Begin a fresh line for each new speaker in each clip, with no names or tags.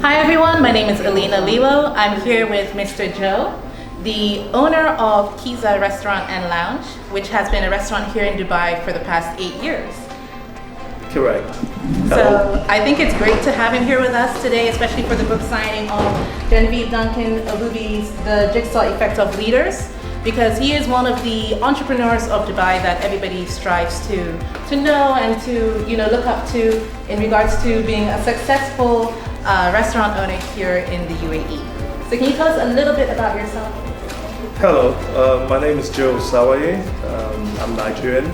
Hi everyone, my name is Alina Lilo. I'm here with Mr. Joe, the owner of KIZA Restaurant and Lounge, which has been a restaurant here in Dubai for the past 8 years.
Correct.
So I think it's great to have him here with us today, especially for the book signing of Genevieve, Duncan, Oboubi's The Jigsaw Effect of Leaders, because he is one of the entrepreneurs of Dubai that everybody strives to know and to look up to in regards to being a successful restaurant owner here in the UAE. So can you tell us a little bit about yourself?
Hello, my name is Joe Osawaye. I'm Nigerian.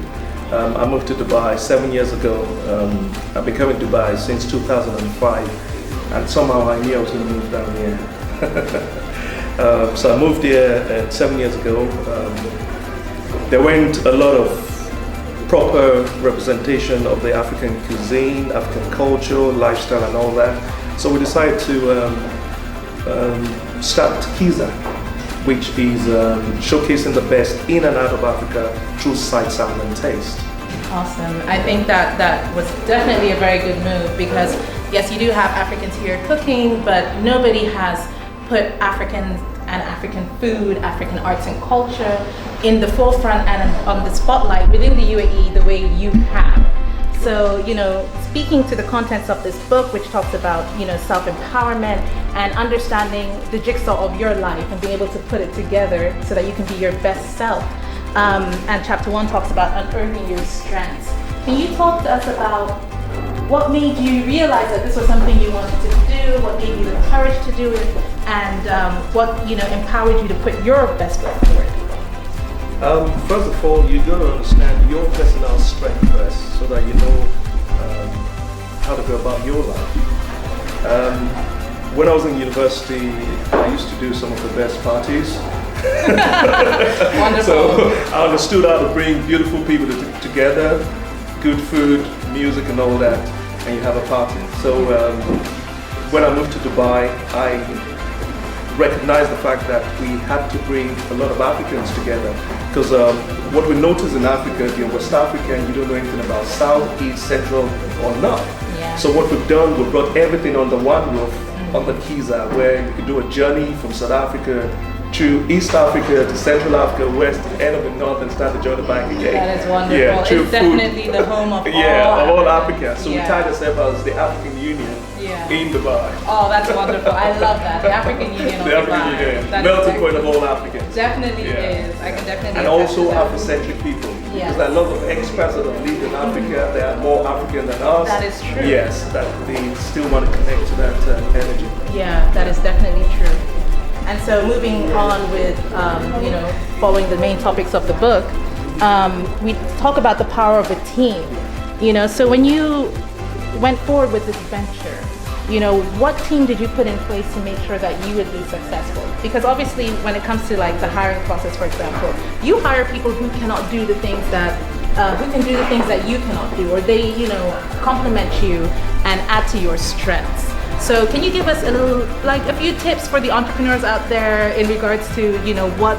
I moved to Dubai 7 years ago. I've been coming to Dubai since 2005, and somehow I knew I was going to move down here. So I moved here 7 years ago. There weren't a lot of proper representation of the African cuisine, African culture, lifestyle and all that. So we decided to start KIZA, which is showcasing the best in and out of Africa through sight, sound and taste.
Awesome. I think that was definitely a very good move because yes, you do have Africans here cooking, but nobody has put Africans and African food, African arts and culture in the forefront and on the spotlight within the UAE the way you have. So, speaking to the contents of this book, which talks about, self-empowerment and understanding the jigsaw of your life and being able to put it together so that you can be your best self. And chapter 1 talks about unearthing your strengths. Can you talk to us about what made you realize that this was something you wanted to do, what gave you the courage to do it, and what, empowered you to put your best foot forward?
First of all, you got to understand your personal strength first so that you know how to go about your life. When I was in university, I used to do some of the best parties.
Wonderful.
So I understood how to bring beautiful people together, good food, music and all that, and you have a party. So when I moved to Dubai, I recognized the fact that we had to bring a lot of Africans together, because what we notice in Africa, if you're West African, you don't know anything about South, East, Central or North.
Yeah.
So what we've done, we've brought everything under one roof on the KIZA, where you can do a journey from South Africa to East Africa to Central Africa, West, to the end of the North, and start the journey back again.
That is wonderful.
Yeah,
it's definitely the home of
all Africa. So
yeah.
we tied ourselves as the African Union in Dubai.
Oh, that's wonderful. I love that. The African Union of
the African
Dubai.
Union,
That
melting point of all Africans.
Definitely is. I can definitely.
And also Afrocentric people.
Yes.
Because there are a lot of expats that have lived in Africa. They are more African than us.
That is true.
Yes, that they still want to connect to that energy.
Yeah, that is definitely true. And so moving on with, following the main topics of the book, we talk about the power of a team. So when you went forward with this venture, what team did you put in place to make sure that you would be successful? Because obviously when it comes to like the hiring process, for example, you hire people who cannot do the things that, who can do the things that you cannot do, or they, complement you and add to your strengths. So can you give us a few tips for the entrepreneurs out there in regards to, what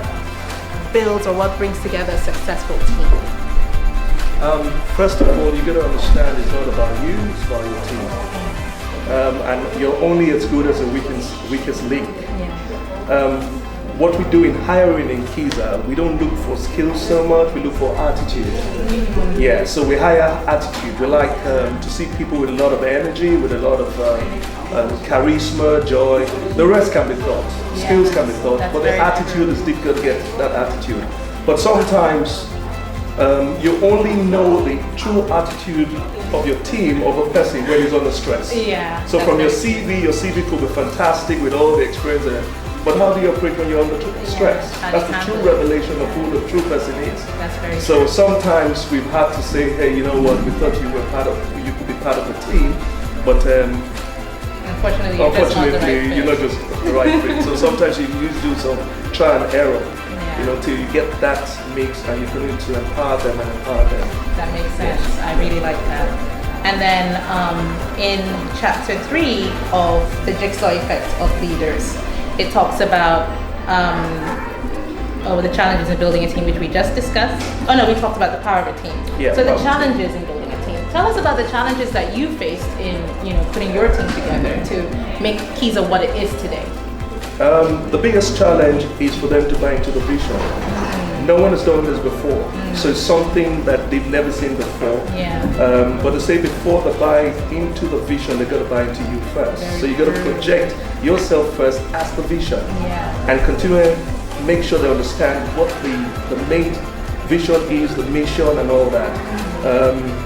builds or what brings together a successful team?
First of all, you got to understand it's not about you, it's about your team. And you're only as good as the weakest link.
Yeah.
What we do in hiring in KIZA, we don't look for skills so much, we look for attitude. Yeah, so we hire attitude. We like to see people with a lot of energy, with a lot of charisma, joy. The rest can be taught, skills can be taught, but the attitude is difficult to get that attitude. But sometimes you only know the true attitude of your team, of a person, when he's under stress.
Yeah.
So from your CV could be fantastic with all the experience there. But how do you operate when you're under stress? That's the true revelation of who the true person is.
That's very
So sometimes we've had to say, hey, you know what, we thought you could be part of the team, but unfortunately you're not just the right fit. So sometimes you need to do some trial and error, till you get that mix and you need to empower them and empower them.
That makes sense. Yes. I really like that. And then in chapter 3 of The Jigsaw Effect of Leaders, it talks about the challenges in building a team, which we just discussed. Oh no, we talked about the power of a team.
Yeah,
so the challenges in building a team. Tell us about the challenges that you faced in, putting your team together to make KIZA what it is today.
The biggest challenge is for them to buy into the vision. No one has done this before, so it's something that they've never seen before.
Yeah.
But they say before they buy into the vision, they got to buy into you first. So you got to project yourself first as the vision, and continue to make sure they understand what the main vision is, the mission, and all that.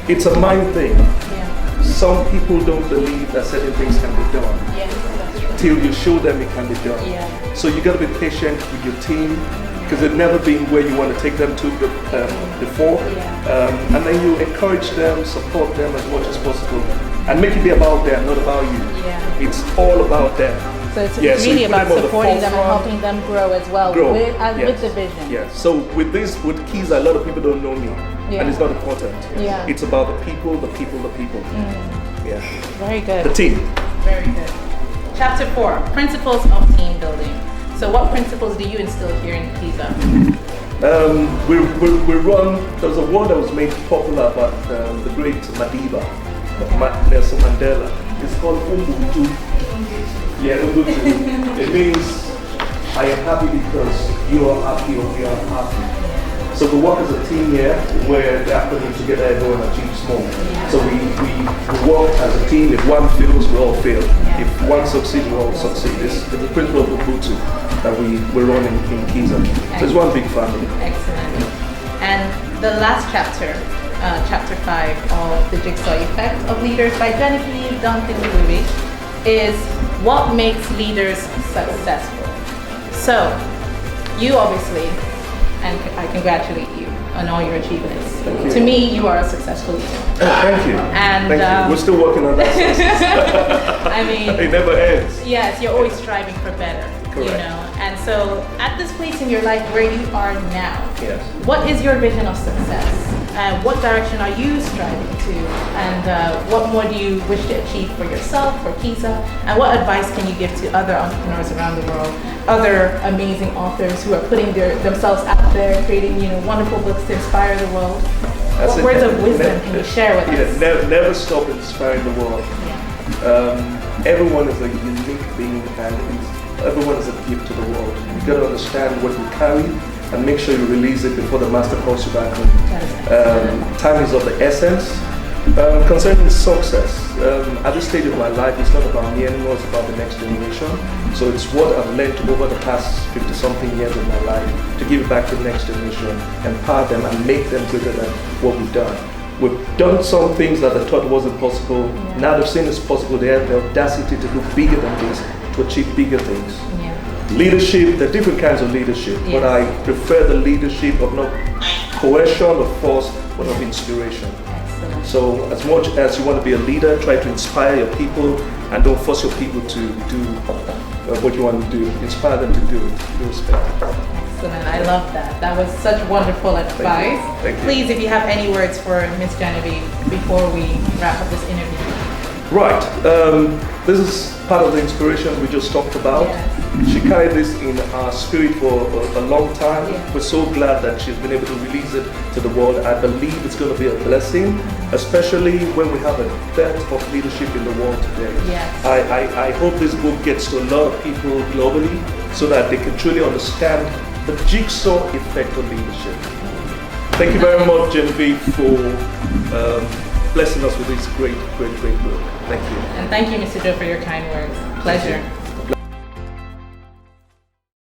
It's a mind thing.
Yeah.
Some people don't believe that certain things can be done.
Yes, that's true.
Till you show them it can be done.
Yeah.
So you got to be patient with your team, because they've never been where you want to take them to before.
Yeah.
And then you encourage them, support them as much as possible, and make it be about them, not about you.
Yeah.
It's all about them.
So it's
Yeah, so
really
you put
about
them on the
supporting them and
forefront.
helping them grow as well with the vision.
Yeah. So with KIZA, a lot of people don't know me,
Yeah.
and it's not important.
Yeah.
It's about the people, the people, the people. Yeah.
Very good.
The team.
Very good. Chapter 4, Principles of Team Building. So what principles do you instill here in KIZA?
We run, there was a word that was made popular about the great Madiba, Nelson Mandela. It's called Oboubi. Yeah, Oboubi. It means I am happy because you are happy or we are happy. So we work as a team here where the acronym together everyone achieves more. So we work as a team. If one fails, we all fail. If one succeeds, we all succeed. It's the principle of Ubuntu that we run in KIZA. So it's one big family.
Excellent. And the last chapter, chapter 5 of the Jigsaw Effect of Leaders by Genevieve, Duncan, Oboubi, is what makes leaders successful. So you obviously, and I congratulate you on all your achievements.
Thank you.
To me, you are a successful leader.
Oh, thank you.
And
thank you. We're still working on that.
I mean,
it never ends.
yes, you're always striving for better.
Correct.
And so at this place in your life where you are now,
yes.
What is your vision of success? And what direction are you striving to? And what more do you wish to achieve for yourself, for KIZA? And what advice can you give to other entrepreneurs around the world, other amazing authors who are putting themselves out there, creating wonderful books to inspire the world? What words of wisdom can you share with us?
Never stop inspiring the world.
Yeah.
Everyone is a unique being, and everyone is a gift to the world. You got to understand what you carry and make sure you release it before the master calls you back home. Time is of the essence. Concerning success, at this stage of my life, it's not about me anymore, it's about the next generation. So it's what I've learned over the past 50-something years of my life to give it back to the next generation, empower them and make them greater than what we've done. We've done some things that I thought wasn't possible.
Yeah.
Now they've seen it's possible. They have the audacity to do bigger than this, to achieve bigger things.
Yeah.
Leadership, there are different kinds of leadership,
Yes.
but I prefer the leadership of not coercion or force, but of inspiration.
Excellent.
So as much as you want to be a leader, try to inspire your people and don't force your people to do what you want to do. Inspire them to do it. With respect.
Excellent. I love that. That was such wonderful advice.
Thank you.
Please, if you have any words for Miss Genevieve before we wrap up this interview.
Right. This is part of the inspiration we just talked about.
Yes.
She carried this in her spirit for a long time.
Yeah.
We're so glad that she's been able to release it to the world. I believe it's going to be a blessing, especially when we have a depth of leadership in the world today.
Yes.
I hope this book gets to a lot of people globally so that they can truly understand the jigsaw effect of leadership. Thank you very much, Genevieve, for blessing us with this great book. Thank you.
And thank you, Mr. Joe, for your kind words. Pleasure.